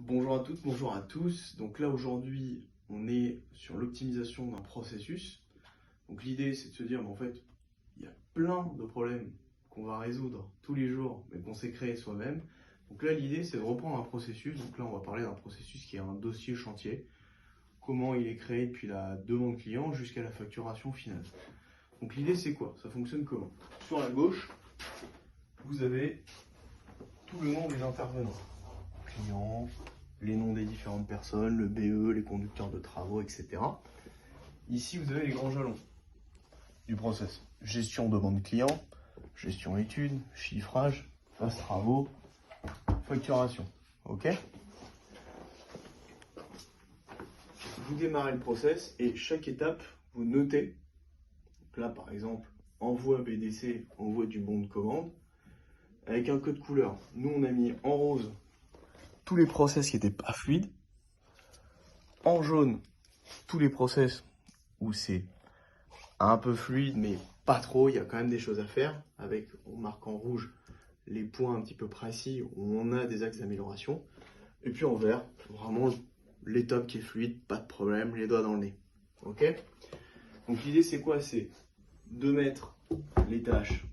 Bonjour à toutes, bonjour à tous. Donc là aujourd'hui, on est sur l'optimisation d'un processus. Donc l'idée c'est de se dire, en fait, il y a plein de problèmes qu'on va résoudre tous les jours, mais qu'on s'est créé soi-même. Donc là l'idée c'est de reprendre un processus. Donc là on va parler d'un processus qui est un dossier chantier. Comment il est créé depuis la demande client jusqu'à la facturation finale. Donc l'idée c'est quoi? Ça fonctionne comment? Sur la gauche, vous avez tout le nom des intervenants. Clients, les noms des différentes personnes, le BE, les conducteurs de travaux, etc. Ici, vous avez les grands jalons du process. Gestion demande client, gestion études, chiffrage, phase travaux, facturation. OK? Vous démarrez le process et chaque étape, vous notez. Donc là, par exemple, envoi BDC, envoi du bon de commande, avec un code couleur. Nous, on a mis en rose tous les process qui n'étaient pas fluides, en jaune tous les process où c'est un peu fluide mais pas trop, il y a quand même des choses à faire, avec, on marque en rouge les points un petit peu précis où on a des axes d'amélioration, et puis en vert, vraiment l'étape qui est fluide, pas de problème, les doigts dans le nez. Ok? Donc l'idée c'est quoi? C'est de mettre les tâches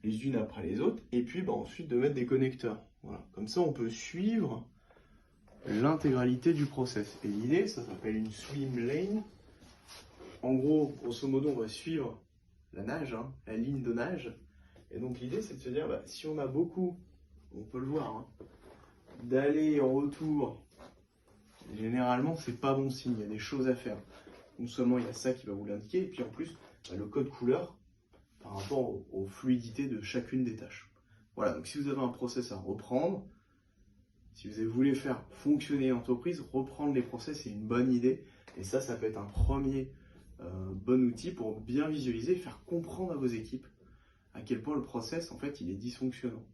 les unes après les autres, et puis ensuite de mettre des connecteurs. Voilà. Comme ça on peut suivre l'intégralité du process. Et l'idée, ça s'appelle une swim lane. En gros, grosso modo, on va suivre la nage, la ligne de nage. Et donc l'idée, c'est de se dire, si on a beaucoup, on peut le voir, d'aller en retour, généralement, c'est pas bon signe. Il y a des choses à faire. Non seulement il y a ça qui va vous l'indiquer, et puis en plus, le code couleur par rapport aux fluidités de chacune des tâches. Voilà, donc si vous avez un process à reprendre, si vous voulez faire fonctionner l'entreprise, reprendre les process, c'est une bonne idée. Et ça peut être un premier bon outil pour bien visualiser et faire comprendre à vos équipes à quel point le process, en fait, il est dysfonctionnant.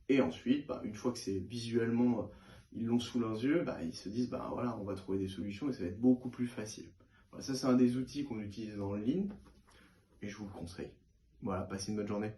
Et ensuite, une fois que c'est visuellement, ils l'ont sous leurs yeux, ils se disent, voilà, on va trouver des solutions et ça va être beaucoup plus facile. Voilà, ça, c'est un des outils qu'on utilise en ligne et je vous le conseille. Voilà, passez une bonne journée.